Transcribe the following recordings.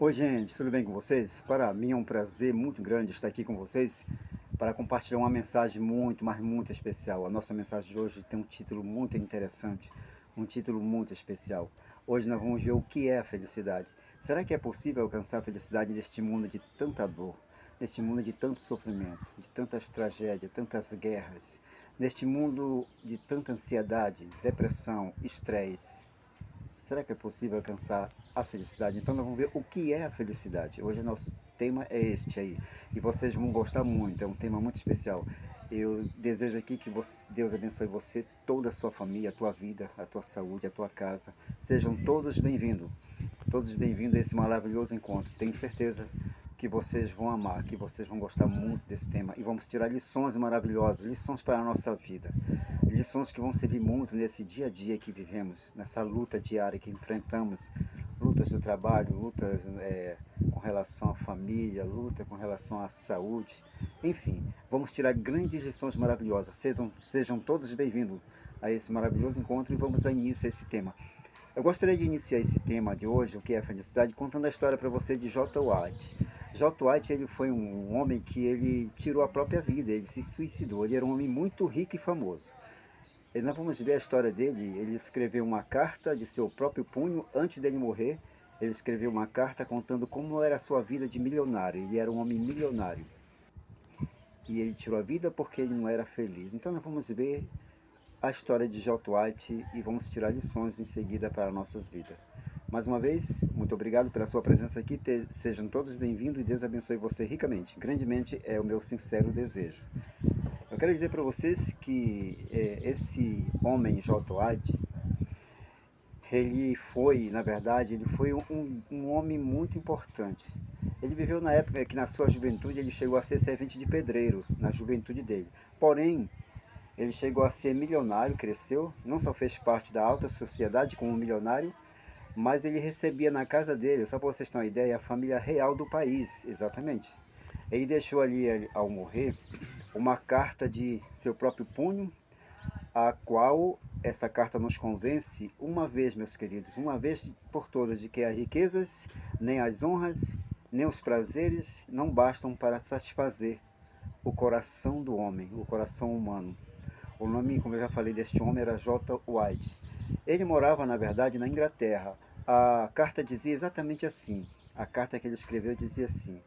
Oi, gente, tudo bem com vocês? Para mim é um prazer muito grande estar aqui com vocês para compartilhar uma mensagem muito, mas muito especial. A nossa mensagem de hoje tem um título muito interessante, um título muito especial. Hoje nós vamos ver o que é a felicidade. Será que é possível alcançar a felicidade neste mundo de tanta dor, neste mundo de tanto sofrimento, de tantas tragédias, tantas guerras, neste mundo de tanta ansiedade, depressão, estresse? Será que é possível alcançar a felicidade? Então nós vamos ver o que é a felicidade. Hoje o nosso tema é este aí. E vocês vão gostar muito, é um tema muito especial. Eu desejo aqui que Deus abençoe você, toda a sua família, a tua vida, a tua saúde, a tua casa. Sejam todos bem-vindos a esse maravilhoso encontro. Tenho certeza que vocês vão amar, que vocês vão gostar muito desse tema e vamos tirar lições maravilhosas, lições para a nossa vida, lições que vão servir muito nesse dia a dia que vivemos, nessa luta diária que enfrentamos, lutas do trabalho, lutas com relação à família, luta com relação à saúde, enfim, vamos tirar grandes lições maravilhosas. Sejam todos bem-vindos a esse maravilhoso encontro e vamos dar início a esse tema. Eu gostaria de iniciar esse tema de hoje, o que é a felicidade, contando a história para você de J. White. J. White ele foi um homem que ele tirou a própria vida, ele se suicidou. Ele era um homem muito rico e famoso. E nós vamos ver a história dele. Ele escreveu uma carta de seu próprio punho antes dele morrer. Ele escreveu uma carta contando como era a sua vida de milionário. Ele era um homem milionário. E ele tirou a vida porque ele não era feliz. Então nós vamos ver a história de J. White e vamos tirar lições em seguida para nossas vidas. Mais uma vez, muito obrigado pela sua presença aqui. Sejam todos bem-vindos e Deus abençoe você ricamente. Grandemente é o meu sincero desejo. Eu quero dizer para vocês que esse homem J. White, ele foi, na verdade, ele foi um homem muito importante. Ele viveu na época que na sua juventude ele chegou a ser servente de pedreiro, na juventude dele. Porém, ele chegou a ser milionário, cresceu, não só fez parte da alta sociedade como milionário, mas ele recebia na casa dele, só para vocês terem uma ideia, a família real do país, exatamente. Ele deixou ali, ao morrer, uma carta de seu próprio punho, a qual essa carta nos convence, uma vez, meus queridos, uma vez por todas, de que as riquezas, nem as honras, nem os prazeres não bastam para satisfazer o coração do homem, o coração humano. O nome, como eu já falei, deste homem era J. White. Ele morava, na verdade, na Inglaterra. A carta dizia exatamente assim. A carta que ele escreveu dizia assim: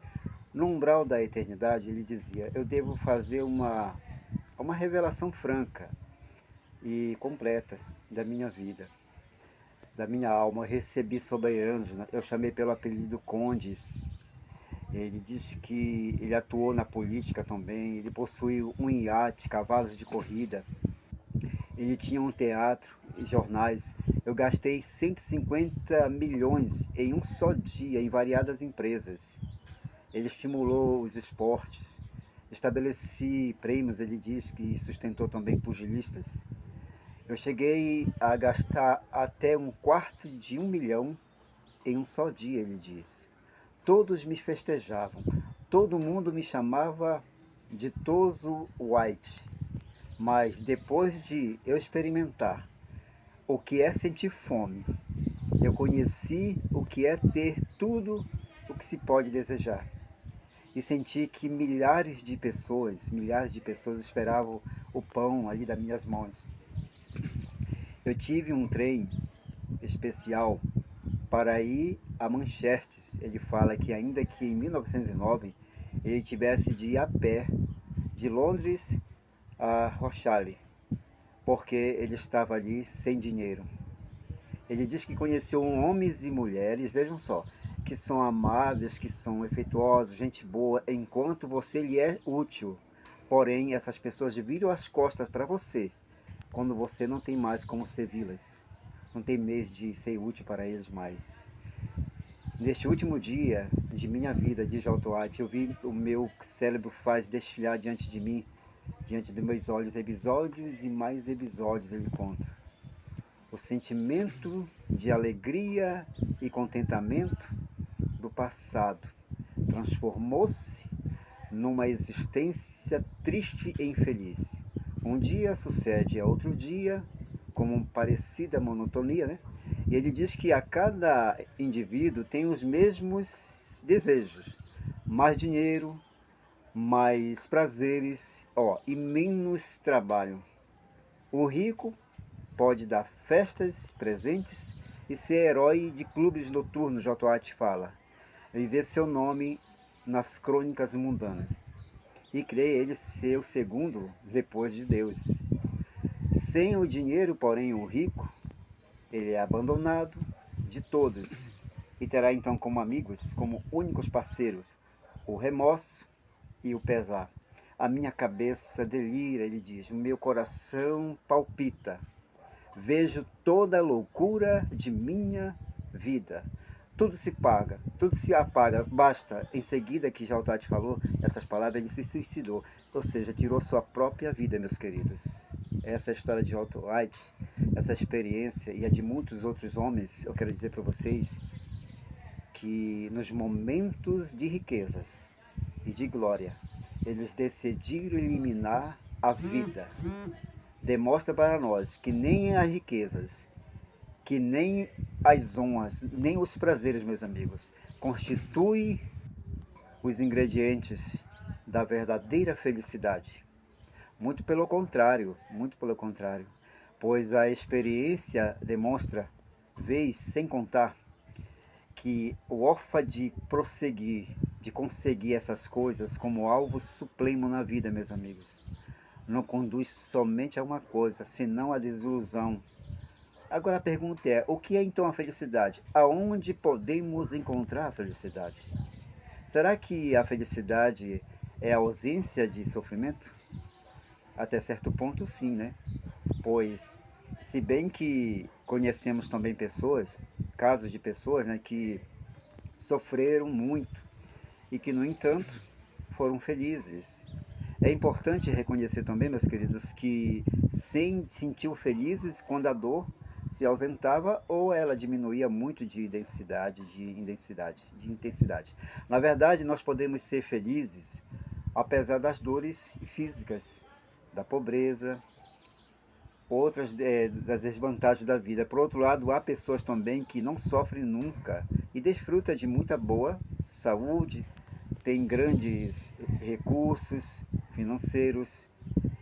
no umbral da eternidade, ele dizia: eu devo fazer uma revelação franca e completa da minha vida, da minha alma. Eu recebi soberanos, eu chamei pelo apelido Condes. Ele diz que ele atuou na política também, ele possuiu um iate, cavalos de corrida, ele tinha um teatro e jornais. Eu gastei 150 milhões em um só dia em variadas empresas. Ele estimulou os esportes, estabeleci prêmios, ele diz que sustentou também pugilistas. Eu cheguei a gastar até um quarto de 1 milhão em um só dia, ele diz. Todos me festejavam, todo mundo me chamava de Toso White. Mas depois de eu experimentar o que é sentir fome, eu conheci o que é ter tudo o que se pode desejar. E senti que milhares de pessoas esperavam o pão ali das minhas mãos. Eu tive um trem especial para ir a Manchester. Ele fala que ainda que em 1909 ele tivesse de ir a pé de Londres a Rochelle, porque ele estava ali sem dinheiro. Ele diz que conheceu homens e mulheres, vejam só, que são amáveis, que são efetuosos, gente boa, enquanto você lhe é útil. Porém, essas pessoas viram as costas para você, quando você não tem mais como servi-las. Não tem mês de ser útil para eles mais. Neste último dia de minha vida de J. White, eu vi o meu cérebro faz desfilar diante de mim, diante dos meus olhos, episódios e mais episódios, ele conta. O sentimento de alegria e contentamento do passado transformou-se numa existência triste e infeliz. Um dia sucede a outro dia, como parecida monotonia, né? E ele diz que a cada indivíduo tem os mesmos desejos: mais dinheiro, mais prazeres, e menos trabalho. O rico pode dar festas, presentes e ser herói de clubes noturnos, J. White fala. Viver seu nome nas crônicas mundanas. E crê ele ser o segundo depois de Deus. Sem o dinheiro, porém, o rico, ele é abandonado de todos e terá então como amigos, como únicos parceiros, o remorso e o pesar. A minha cabeça delira, ele diz, o meu coração palpita. Vejo toda a loucura de minha vida. Tudo se paga, tudo se apaga. Basta, em seguida que Jaltati falou essas palavras, ele se suicidou. Ou seja, tirou sua própria vida, meus queridos. Essa é a história de Walter White, essa experiência e a de muitos outros homens. Eu quero dizer para vocês que nos momentos de riquezas e de glória, eles decidiram eliminar a vida. Demonstra para nós que nem as riquezas, que nem as honras, nem os prazeres, meus amigos, constituem os ingredientes da verdadeira felicidade. Muito pelo contrário, pois a experiência demonstra, vez sem contar, que o órfão de prosseguir, de conseguir essas coisas como alvo supremo na vida, meus amigos, não conduz somente a uma coisa, senão a desilusão. Agora a pergunta é, o que é então a felicidade? Aonde podemos encontrar a felicidade? Será que a felicidade é a ausência de sofrimento? Até certo ponto sim, né? Pois, se bem que conhecemos também pessoas, casos de pessoas, né, que sofreram muito e que, no entanto, foram felizes. É importante reconhecer também, meus queridos, que se sentiu felizes quando a dor se ausentava ou ela diminuía muito de intensidade. Na verdade, nós podemos ser felizes apesar das dores físicas, da pobreza, outras das desvantagens da vida. Por outro lado, há pessoas também que não sofrem nunca e desfrutam de muita boa saúde, têm grandes recursos financeiros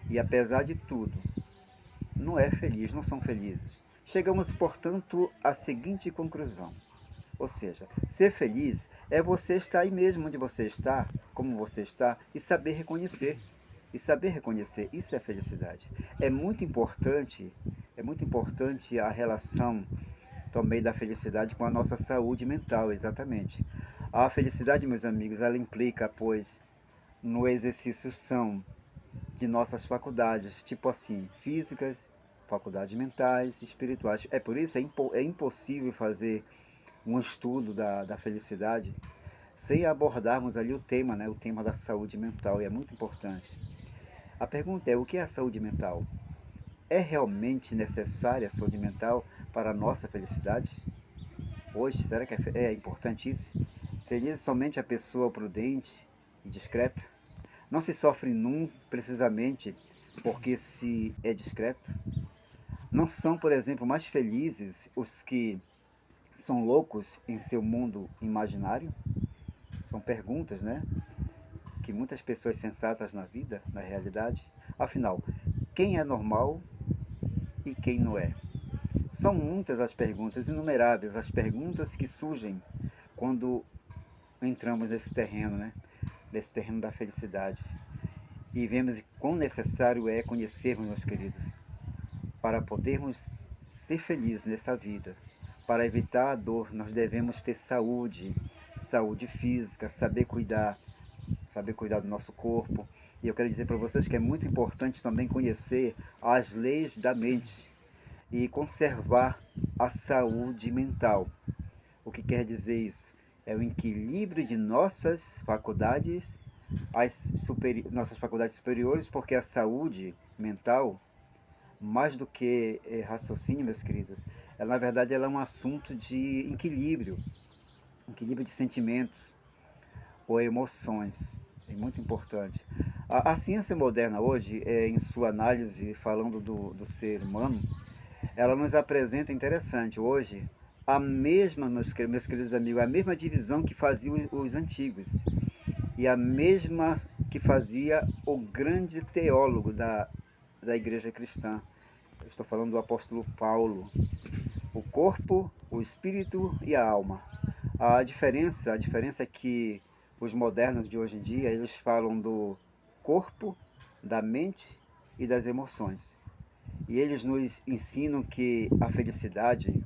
e, apesar de tudo, não são felizes. Chegamos, portanto, à seguinte conclusão. Ou seja, ser feliz é você estar aí mesmo onde você está, como você está, e saber reconhecer. E saber reconhecer, isso é felicidade. É muito importante a relação também da felicidade com a nossa saúde mental, exatamente. A felicidade, meus amigos, ela implica, pois, no exercício são de nossas faculdades, tipo assim, físicas, faculdades mentais, espirituais. É por isso é impossível fazer um estudo da felicidade sem abordarmos ali o tema, né, o tema da saúde mental, e é muito importante. A pergunta é, o que é a saúde mental? É realmente necessária a saúde mental para a nossa felicidade? Hoje, será que é importante isso? Feliz somente a pessoa prudente e discreta? Não se sofre nunca precisamente porque se é discreto? Não são, por exemplo, mais felizes os que são loucos em seu mundo imaginário? São perguntas, né? Que muitas pessoas sensatas na vida, na realidade. Afinal, quem é normal e quem não é? São muitas as perguntas, inumeráveis as perguntas que surgem quando entramos nesse terreno, né? Nesse terreno da felicidade. E vemos quão necessário é conhecermos, meus queridos, para podermos ser felizes nessa vida. Para evitar a dor, nós devemos ter saúde, saúde física, saber cuidar do nosso corpo. E eu quero dizer para vocês que é muito importante também conhecer as leis da mente e conservar a saúde mental. O que quer dizer isso? É o equilíbrio de nossas faculdades, nossas faculdades superiores, porque a saúde mental, mais do que raciocínio, meus queridos, na verdade ela é um assunto de equilíbrio de sentimentos ou emoções. É muito importante. A ciência moderna hoje, em sua análise, falando do ser humano, ela nos apresenta interessante. Hoje, a mesma, meus queridos amigos, a mesma divisão que faziam os antigos e a mesma que fazia o grande teólogo da igreja cristã. Eu estou falando do apóstolo Paulo. O corpo, o espírito e a alma. A diferença é que os modernos de hoje em dia, eles falam do corpo, da mente e das emoções. E eles nos ensinam que a felicidade,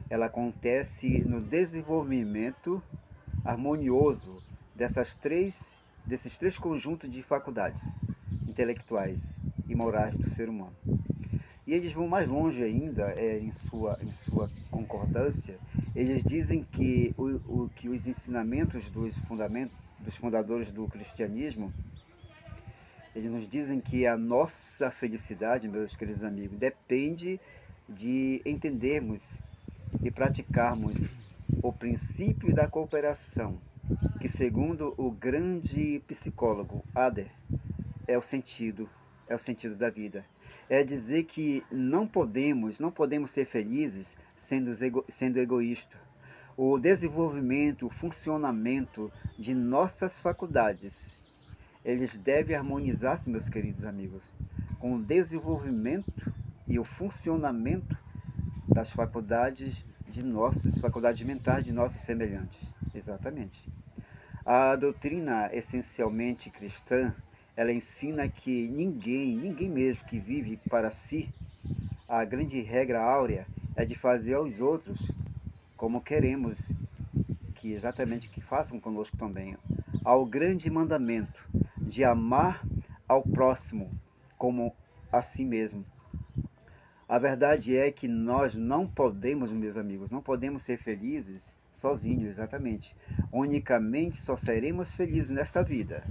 ela acontece no desenvolvimento harmonioso desses três conjuntos de faculdades intelectuais e morais do ser humano. E eles vão mais longe ainda, em sua concordância. Eles dizem que, que os ensinamentos dos fundadores do cristianismo, eles nos dizem que a nossa felicidade, meus queridos amigos, depende de entendermos e praticarmos o princípio da cooperação, que segundo o grande psicólogo Adler, é o sentido da vida. É dizer que não podemos ser felizes sendo egoísta. O desenvolvimento, o funcionamento de nossas faculdades, eles devem harmonizar-se, meus queridos amigos, com o desenvolvimento e o funcionamento das faculdades mentais de nossos semelhantes. Exatamente. A doutrina essencialmente cristã, ela ensina que ninguém mesmo que vive para si, a grande regra áurea é de fazer aos outros como queremos que exatamente que façam conosco também. Ao grande mandamento de amar ao próximo como a si mesmo. A verdade é que nós não podemos, meus amigos, não podemos ser felizes sozinhos, exatamente. Unicamente só seremos felizes nesta vida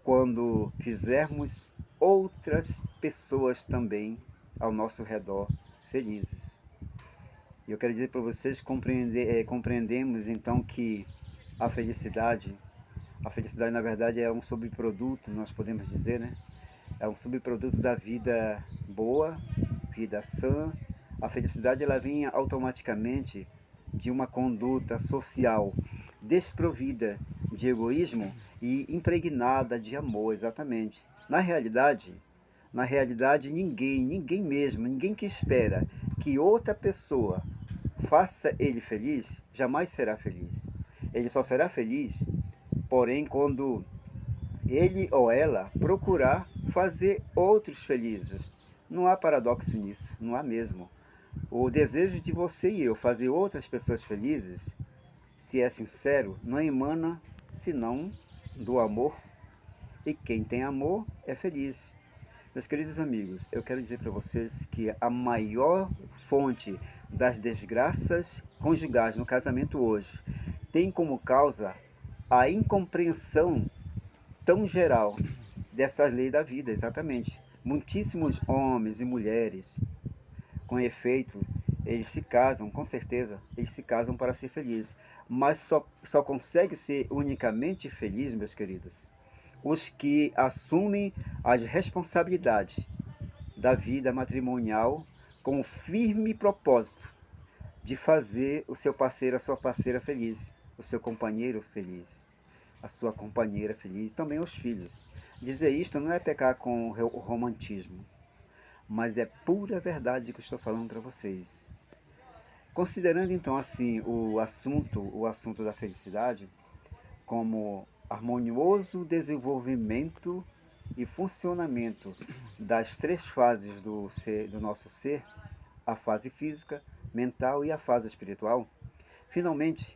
quando fizermos outras pessoas também ao nosso redor felizes. E eu quero dizer para vocês, compreendemos então que a felicidade, a felicidade na verdade é um subproduto, nós podemos dizer, né? É um subproduto da vida boa, vida sã. A felicidade ela vem automaticamente de uma conduta social desprovida de egoísmo e impregnada de amor, exatamente. Na realidade ninguém mesmo, ninguém que espera que outra pessoa faça ele feliz, jamais será feliz. Ele só será feliz, porém, quando ele ou ela procurar fazer outros felizes. Não há paradoxo nisso, não há mesmo. O desejo de você e eu fazer outras pessoas felizes, se é sincero, não emana senão do amor. E quem tem amor é feliz. Meus queridos amigos, eu quero dizer para vocês que a maior fonte das desgraças conjugais no casamento hoje tem como causa a incompreensão tão geral dessas leis da vida, exatamente. Muitíssimos homens e mulheres, com efeito, eles se casam, com certeza, eles se casam para ser felizes, mas só consegue ser unicamente feliz, meus queridos, os que assumem as responsabilidades da vida matrimonial com o firme propósito de fazer o seu parceiro, a sua parceira feliz, o seu companheiro feliz, a sua companheira feliz, também os filhos. Dizer isto não é pecar com o romantismo, mas é pura verdade que eu estou falando para vocês. Considerando então assim o assunto da felicidade como harmonioso desenvolvimento e funcionamento das três fases do nosso ser, a fase física, mental e a fase espiritual, finalmente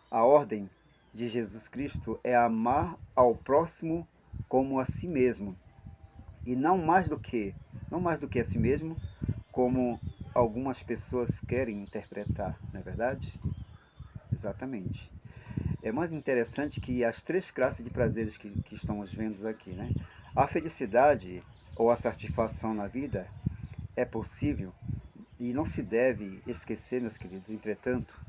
a ordem de Jesus Cristo é amar ao próximo como a si mesmo, e não mais do que a si mesmo, como algumas pessoas querem interpretar, não é verdade? Exatamente. É mais interessante que as três classes de prazeres que estamos vendo aqui, né? A felicidade ou a satisfação na vida é possível e não se deve esquecer, meus queridos, entretanto,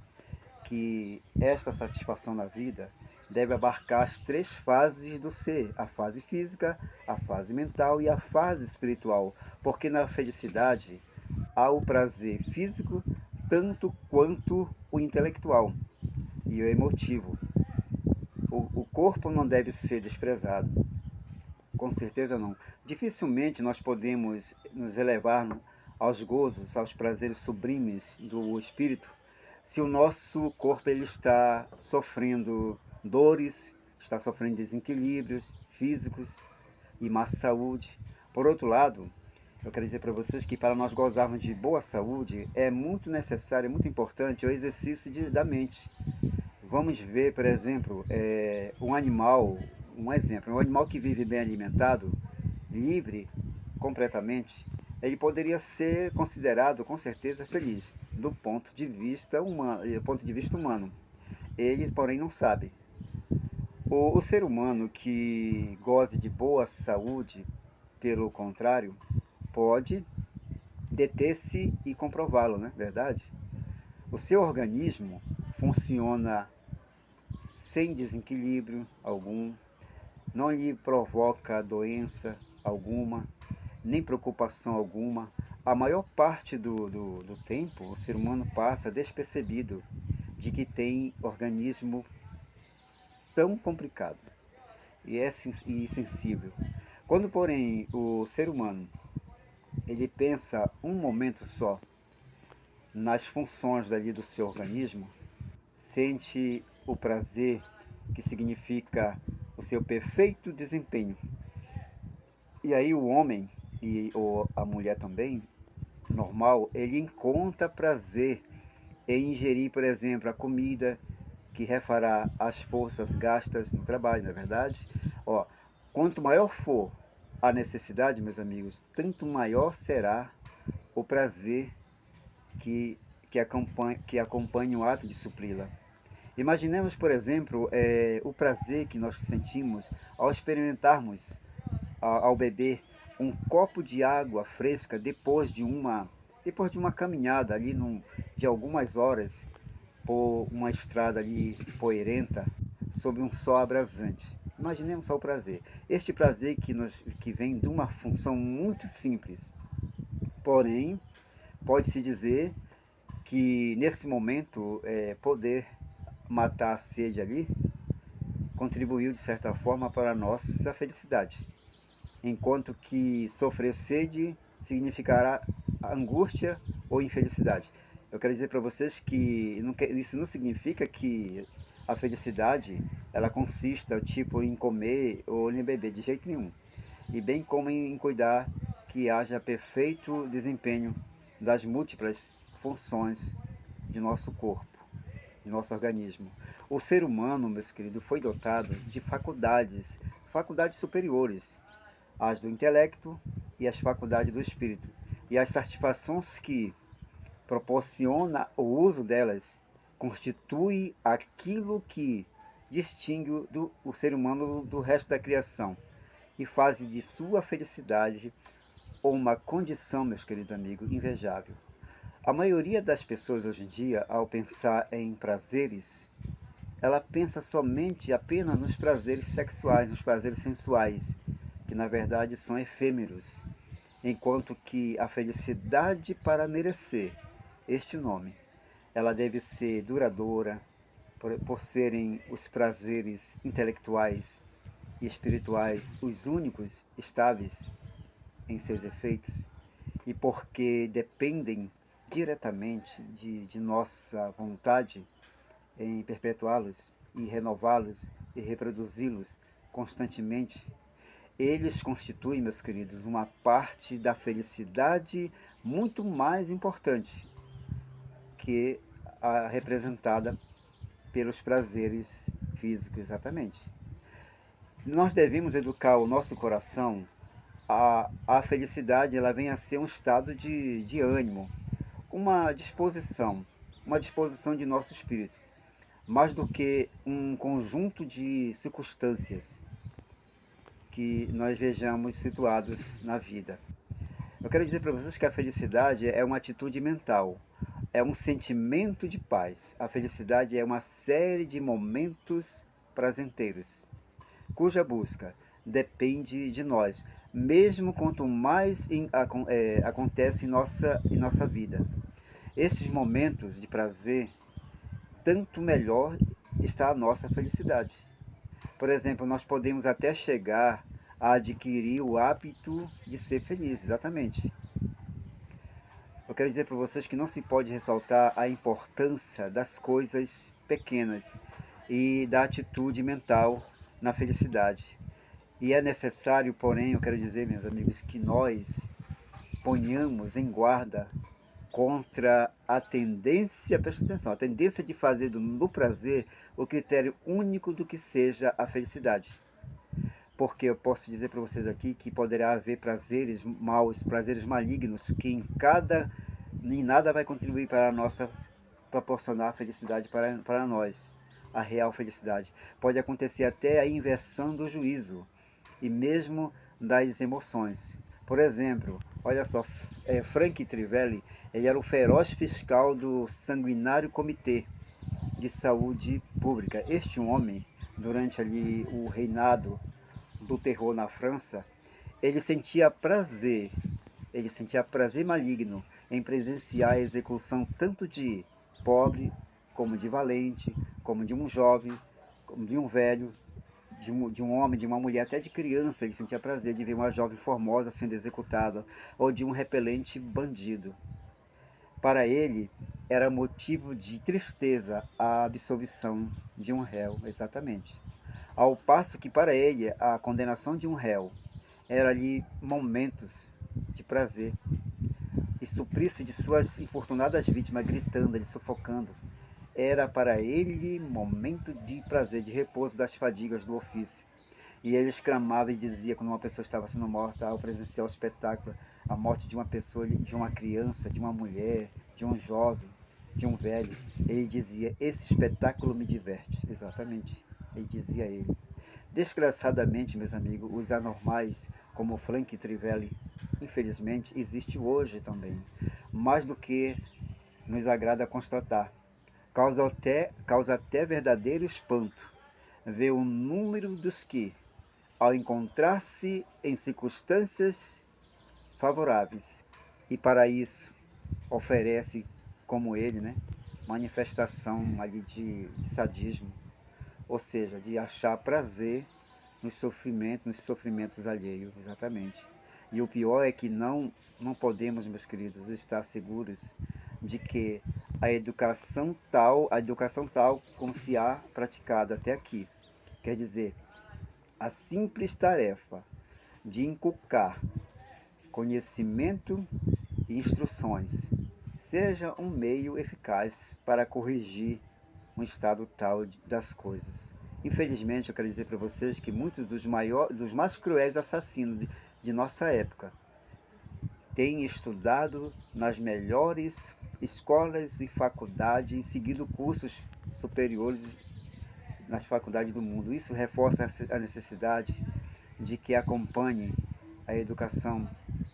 que esta satisfação na vida deve abarcar as três fases do ser, a fase física, a fase mental e a fase espiritual, porque na felicidade há o prazer físico tanto quanto o intelectual e o emotivo. O corpo não deve ser desprezado, com certeza não. Dificilmente nós podemos nos elevar aos gozos, aos prazeres sublimes do espírito, se o nosso corpo ele está sofrendo dores, está sofrendo desequilíbrios físicos e má saúde. Por outro lado, eu quero dizer para vocês que para nós gozarmos de boa saúde é muito necessário, é muito importante o exercício da mente. Vamos ver, por exemplo, um animal, um animal que vive bem alimentado, livre completamente, ele poderia ser considerado com certeza feliz do ponto de vista humano. Ele, porém, não sabe. O ser humano que goze de boa saúde, pelo contrário, pode deter-se e comprová-lo, não é verdade? O seu organismo funciona sem desequilíbrio algum, não lhe provoca doença alguma, nem preocupação alguma. A maior parte do tempo, o ser humano passa despercebido de que tem organismo tão complicado e sensível. Quando, porém, o ser humano ele pensa um momento só nas funções dali do seu organismo, sente o prazer que significa o seu perfeito desempenho. E aí o homem ou a mulher também, normal, ele encontra prazer em ingerir, por exemplo, a comida que refará as forças gastas no trabalho, não é verdade? Ó, quanto maior for a necessidade, meus amigos, tanto maior será o prazer que, que acompanha o ato de supri-la. Imaginemos, por exemplo, o prazer que nós sentimos ao experimentarmos, ao beber um copo de água fresca depois de uma caminhada ali de algumas horas por uma estrada ali poeirenta sob um sol abrasante. Imaginemos só o prazer. Este prazer que vem de uma função muito simples, porém, pode-se dizer que nesse momento poder matar a sede ali contribuiu de certa forma para a nossa felicidade, enquanto que sofrer sede significará angústia ou infelicidade. Eu quero dizer para vocês que isso não significa que a felicidade ela consista tipo em comer ou em beber, de jeito nenhum. E bem como em cuidar que haja perfeito desempenho das múltiplas funções de nosso corpo, de nosso organismo. O ser humano, meus queridos, foi dotado de faculdades superiores, as do intelecto e as faculdades do espírito. E as satisfações que proporciona o uso delas constitui aquilo que distingue o ser humano do resto da criação e faz de sua felicidade uma condição, meus queridos amigos, invejável. A maioria das pessoas hoje em dia, ao pensar em prazeres, ela pensa somente apenas nos prazeres sexuais, nos prazeres sensuais, que na verdade são efêmeros, enquanto que a felicidade para merecer este nome, ela deve ser duradoura, por serem os prazeres intelectuais e espirituais os únicos estáveis em seus efeitos, e porque dependem diretamente de nossa vontade em perpetuá-los e renová-los e reproduzi-los constantemente, eles constituem, meus queridos, uma parte da felicidade muito mais importante que a representada pelos prazeres físicos, exatamente. Nós devemos educar o nosso coração. A felicidade ela vem a ser um estado de ânimo, uma disposição de nosso espírito, mais do que um conjunto de circunstâncias que nós vejamos situados na vida. Eu quero dizer para vocês que a felicidade é uma atitude mental, é um sentimento de paz. A felicidade é uma série de momentos prazenteiros, cuja busca depende de nós, mesmo quanto mais acontece em nossa vida. Esses momentos de prazer tanto melhor está a nossa felicidade. Por exemplo, nós podemos até chegar a adquirir o hábito de ser feliz, exatamente. Eu quero dizer para vocês que não se pode ressaltar a importância das coisas pequenas e da atitude mental na felicidade. E é necessário, porém, eu quero dizer, meus amigos, que nós ponhamos em guarda contra a tendência, presta atenção, a tendência de fazer do prazer o critério único do que seja a felicidade. Porque eu posso dizer para vocês aqui que poderá haver prazeres maus, prazeres malignos, que em nada vai contribuir para a nossa, proporcionar a felicidade para nós, a real felicidade. Pode acontecer até a inversão do juízo e mesmo das emoções. Por exemplo, olha só, Frank Trivelli, ele era o feroz fiscal do sanguinário Comitê de Saúde Pública. Este homem, durante ali o reinado do terror na França, ele sentia prazer maligno em presenciar a execução tanto de pobre, como de valente, como de um jovem, como de um velho, de um homem, de uma mulher, até de criança. Ele sentia prazer de ver uma jovem formosa sendo executada, ou de um repelente bandido. Para ele, era motivo de tristeza a absolvição de um réu, exatamente. Ao passo que para ele, a condenação de um réu era ali momentos de prazer, e suprir-se de suas infortunadas vítimas, gritando, ele sufocando, era para ele momento de prazer, de repouso das fadigas do ofício. E ele exclamava e dizia, quando uma pessoa estava sendo morta, ao presenciar o espetáculo, a morte de uma pessoa, de uma criança, de uma mulher, de um jovem, de um velho, ele dizia: esse espetáculo me diverte. Exatamente, ele dizia ele. Desgraçadamente, meus amigos, os anormais, como Frank Trivelli, infelizmente, existe hoje também. Mais do que nos agrada constatar. Causa até verdadeiro espanto ver o número dos que, ao encontrar-se em circunstâncias favoráveis, e para isso oferece, como ele, né, manifestação ali de sadismo, ou seja, de achar prazer nos sofrimentos alheios, exatamente. E o pior é que não podemos, meus queridos, estar seguros de que a educação tal como se há praticado até aqui, quer dizer, a simples tarefa de inculcar conhecimento e instruções seja um meio eficaz para corrigir um estado tal das coisas. Infelizmente, eu quero dizer para vocês que muitos dos mais cruéis assassinos de nossa época têm estudado nas melhores escolas e faculdades e seguido cursos superiores nas faculdades do mundo. Isso reforça a necessidade de que acompanhe a educação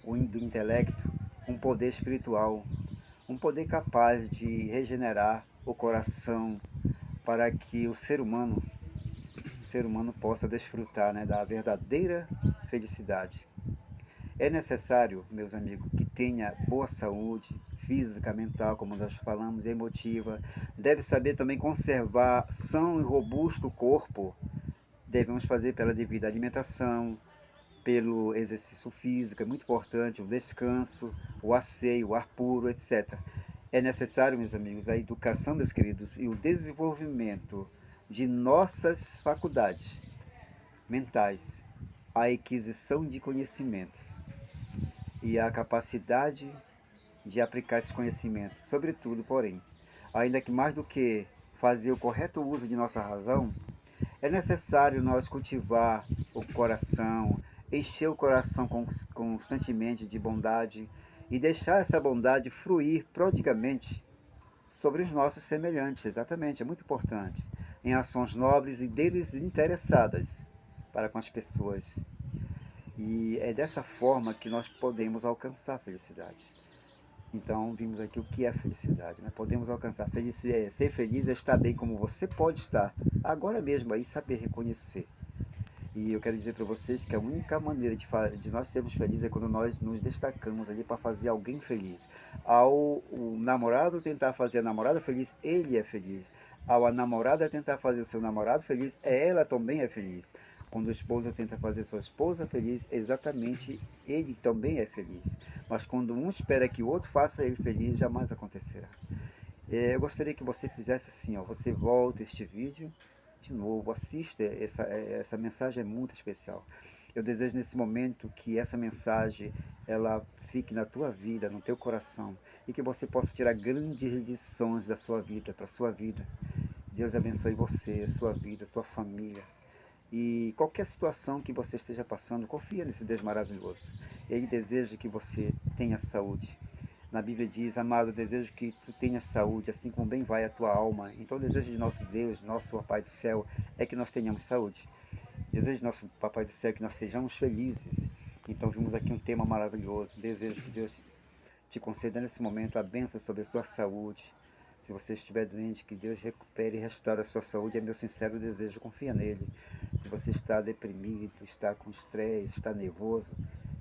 do intelecto um poder espiritual, um poder capaz de regenerar o coração para que o ser humano possa desfrutar, né, da verdadeira felicidade. É necessário, meus amigos, que tenha boa saúde física, mental, como nós falamos, emotiva. Deve saber também conservar são e robusto o corpo. Devemos fazer pela devida alimentação, pelo exercício físico, é muito importante, o descanso, o asseio, o ar puro, etc. É necessário, meus amigos, a educação, meus queridos, e o desenvolvimento de nossas faculdades mentais, a aquisição de conhecimentos e a capacidade de aplicar esses conhecimentos. Sobretudo, porém, ainda que mais do que fazer o correto uso de nossa razão, é necessário nós cultivar o coração, encher o coração constantemente de bondade e deixar essa bondade fluir prodigamente sobre os nossos semelhantes. Exatamente, é muito importante. Em ações nobres e desinteressadas para com as pessoas. E é dessa forma que nós podemos alcançar a felicidade. Então, vimos aqui o que é felicidade, né? Podemos alcançar. Ser feliz é estar bem como você pode estar, agora mesmo aí, saber reconhecer. E eu quero dizer para vocês que a única maneira de nós sermos felizes é quando nós nos destacamos ali para fazer alguém feliz. Ao o namorado tentar fazer a namorada feliz, ele é feliz. Ao a namorada tentar fazer seu namorado feliz, ela também é feliz. Quando o esposo tenta fazer sua esposa feliz, exatamente ele também é feliz. Mas quando um espera que o outro faça ele feliz, jamais acontecerá. Eu gostaria que você fizesse assim, ó, você volta este vídeo de novo, assista, essa mensagem é muito especial. Eu desejo nesse momento que essa mensagem ela fique na tua vida, no teu coração, e que você possa tirar grandes lições da sua vida, para a sua vida. Deus abençoe você, sua vida, sua família. E qualquer situação que você esteja passando, confia nesse Deus maravilhoso. Ele deseja que você tenha saúde. Na Bíblia diz, amado, desejo que tu tenhas saúde, assim como bem vai a tua alma. Então o desejo de nosso Deus, nosso Papai do céu, é que nós tenhamos saúde. Desejo de nosso Papai do céu é que nós sejamos felizes. Então vimos aqui um tema maravilhoso. Desejo que Deus te conceda nesse momento a bênção sobre a sua saúde. Se você estiver doente, que Deus recupere e restaure a sua saúde, é meu sincero desejo, confia nele. Se você está deprimido, está com estresse, está nervoso,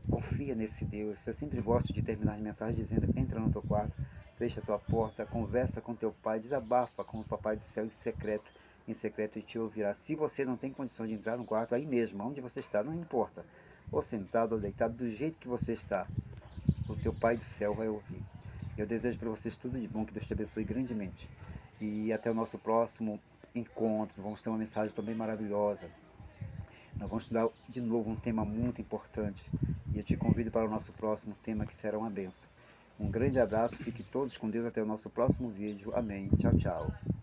confia nesse Deus. Eu sempre gosto de terminar as mensagens dizendo, entra no teu quarto, fecha a tua porta, conversa com teu pai, desabafa com o Papai do céu em secreto ele te ouvirá. Se você não tem condição de entrar no quarto, aí mesmo, onde você está, não importa, ou sentado ou deitado, do jeito que você está, o teu Pai do céu vai ouvir. Eu desejo para vocês tudo de bom, que Deus te abençoe grandemente. E até o nosso próximo encontro. Vamos ter uma mensagem também maravilhosa. Nós vamos estudar de novo um tema muito importante. E eu te convido para o nosso próximo tema, que será uma bênção. Um grande abraço, fique todos com Deus até o nosso próximo vídeo. Amém. Tchau, tchau.